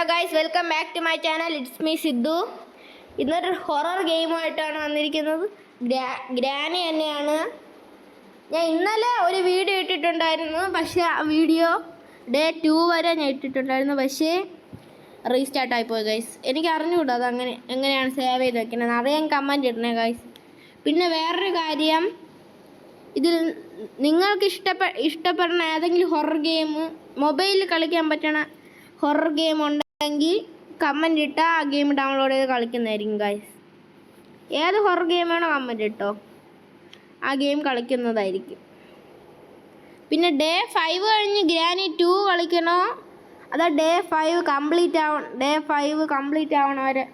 guys, welcome back to my channel. It's me Sidhu. ഇന്നൊരു horror ഗെയിമായിട്ടാണ് വന്നിരിക്കുന്നത്. Granny തന്നെയാണ്. ഞാൻ ഇന്നലെ ഒരു വീഡിയോ ഇട്ടിട്ടുണ്ടായിരുന്നു. പക്ഷേ ആ വീഡിയോ ഡേ 2 വരെ ഞാൻ ഇട്ടിട്ടുണ്ടായിരുന്നു. പക്ഷേ റീസ്റ്റാർട്ട് ആയിപ്പോയി ഗൈസ്. എനിക്ക് അറിഞ്ഞുകൂടാ അത് എങ്ങനെയാണ് സേവ് ചെയ്ത് വെക്കുന്നത്. അറിയാൻ കമൻറ്റ് ഇടണേ ഗൈസ്. പിന്നെ വേറൊരു കാര്യം, ഇതിൽ നിങ്ങൾക്ക് ഇഷ്ടപ്പെടുന്ന ഏതെങ്കിലും ഹൊറർ ഗെയിം, മൊബൈലിൽ കളിക്കാൻ പറ്റണ ഹൊറർ ഗെയിം ഉണ്ടെങ്കിൽ കമൻറ്റ് ഇട്ടാൽ ആ ഗെയിം ഡൗൺലോഡ് ചെയ്ത് കളിക്കുന്നതായിരിക്കും ഗൈസ്. ഏത് ഹൊറർ ഗെയിം വേണോ കമൻറ്റ് ഇട്ടോ, ആ ഗെയിം കളിക്കുന്നതായിരിക്കും. പിന്നെ ഡേ 5 കഴിഞ്ഞ് ഗ്രാനി 2 കളിക്കണോ അതോ ഡേ 5 കംപ്ലീറ്റ് ആവണ വരെ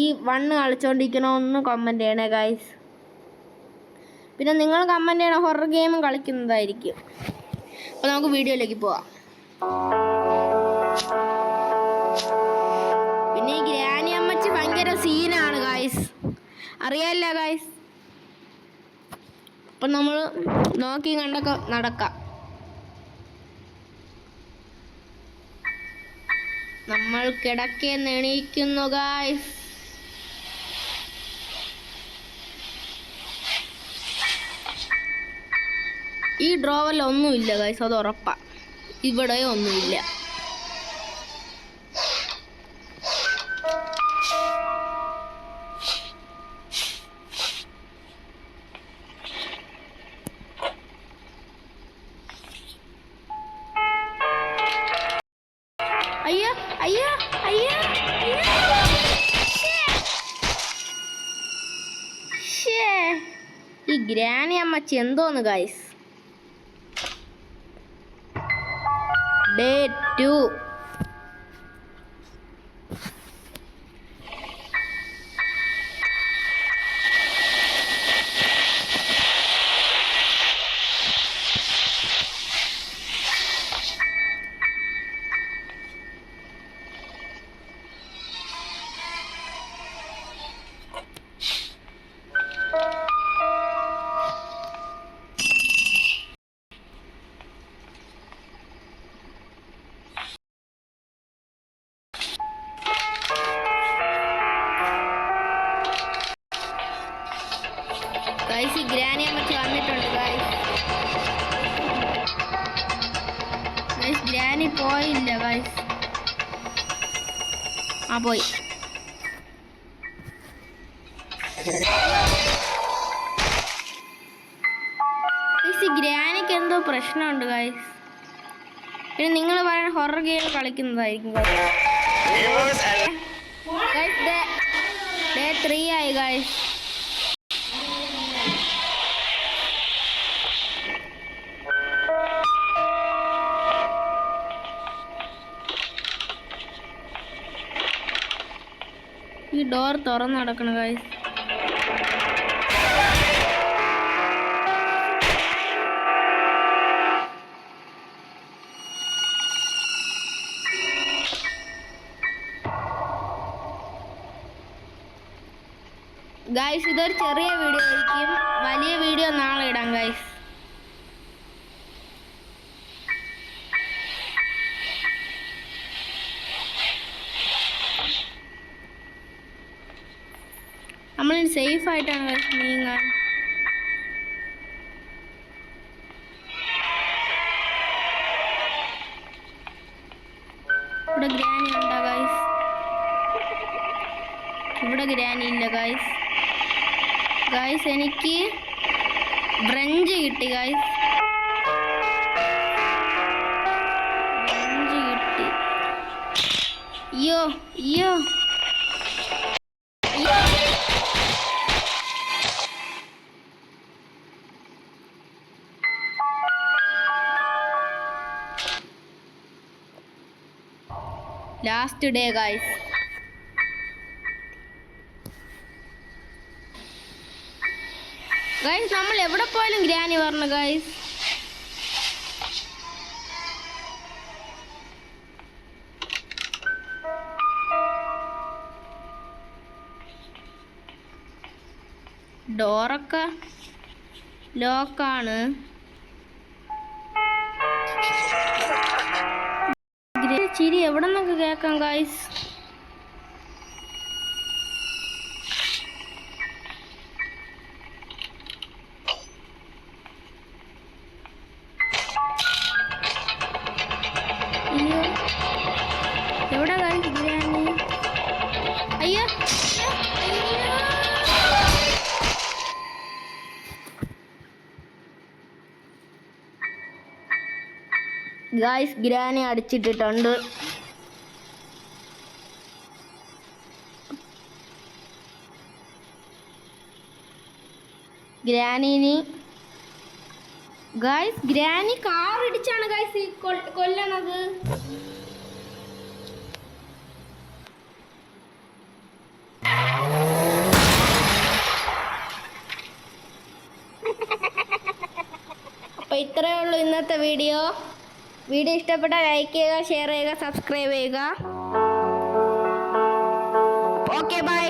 ഈ 1 കളിച്ചുകൊണ്ടിരിക്കണോ ഒന്ന് കമൻറ്റ് ചെയ്യണേ ഗൈസ്. പിന്നെ നിങ്ങൾ കമൻറ്റ് ചെയ്യണ ഹൊറർ ഗെയിമും കളിക്കുന്നതായിരിക്കും. അപ്പോൾ നമുക്ക് വീഡിയോയിലേക്ക് പോവാം. പിന്നെ ഈ ഗ്രാനി അമ്മച്ചി ഭയങ്കര സീനാണ് ഗൈസ്, അറിയാമല്ലോ ഗൈസ്. അപ്പം നമ്മൾ നോക്കി കണ്ടൊക്കെ നടക്കാം. നമ്മൾ കിടക്കേന്ന് എണീക്കുന്നു ഗൈസ്. ഈ ഡ്രോവറിൽ ഒന്നുമില്ല ഗൈസ്, അത് ഉറപ്പാ. ഇവിടെ ഒന്നുമില്ല. അയ്യോ അയ്യോ അയ്യോ ഈ ഗ്രാനി അമ്മച്ചി എന്തോന്ന് ഗൈസ്. Day 2 guys. ഈ ഗ്രാനി അമ്മച്ചി വന്നിട്ടുണ്ട് ഗൈസ്. ഗ്രാനി പോയില്ല ഗൈസ്. ആ പോയി. ഈ ഗ്രാനിക്ക് എന്തോ പ്രശ്നമുണ്ട് ഗൈസ്. പിന്നെ നിങ്ങൾ പറയുന്ന ഹൊറർ ഗെയിം കളിക്കുന്നതായിരിക്കും ഗൈസ്. ഡേ 3 ആയി ഗൈസ്. ഈ ഡോർ തുറന്ന് നടക്കണം ഗൈസ്. ഗൈസ് ഇതൊരു ചെറിയ വീഡിയോ ആയിരിക്കും. വലിയ വീഡിയോ നാളെ ഇടാം ഗൈസ്. നമ്മൾ സേഫ് ആയിട്ടാണ് നീങ്ങാൻ. ഇവിടെ ഗ്രാനി ഉണ്ടോ ഗൈസ്? ഇവിടെ ഗ്രാനി ഇല്ല ഗൈസ്. ഗൈസ് എനിക്ക് ബ്രഞ്ച് കിട്ടി ഗൈസ്. ബ്രഞ്ച് കിട്ടി. അയ്യോ അയ്യോ ലാസ്റ്റ് ഡേ ഗൈസ്. ഗൈസ് നമ്മൾ എവിടെ പോയാലും ഗ്രാനി പറഞ്ഞു ഗൈസ്. ഡോറൊക്കെ ലോക്കാണ്. ചിരി എവിടെ നിന്നൊക്കെ കേൾക്കാം ഗായ്സ്. അയ്യോ എവിടെ ഗായ്സ് ഗ്രാനി? അയ്യോ ഗായ്സ് ഗ്രാനി അടിച്ചിട്ടിട്ടുണ്ട്. ഗ്രാനിനി ഗായ്സ് ഗ്രാനി കാർ ഇടിച്ചാണ് ഗായ്സ് ഈ കൊല്ലണത്. അപ്പോൾ ഇത്രയേ ഉള്ളൂ ഇന്നത്തെ വീഡിയോ. വീഡിയോ ഇഷ്ടപ്പെട്ടാൽ ലൈക്ക് ചെയ്യുക, ഷെയർ ചെയ്യുക, സബ്സ്ക്രൈബ് ചെയ്യുക. Okay by.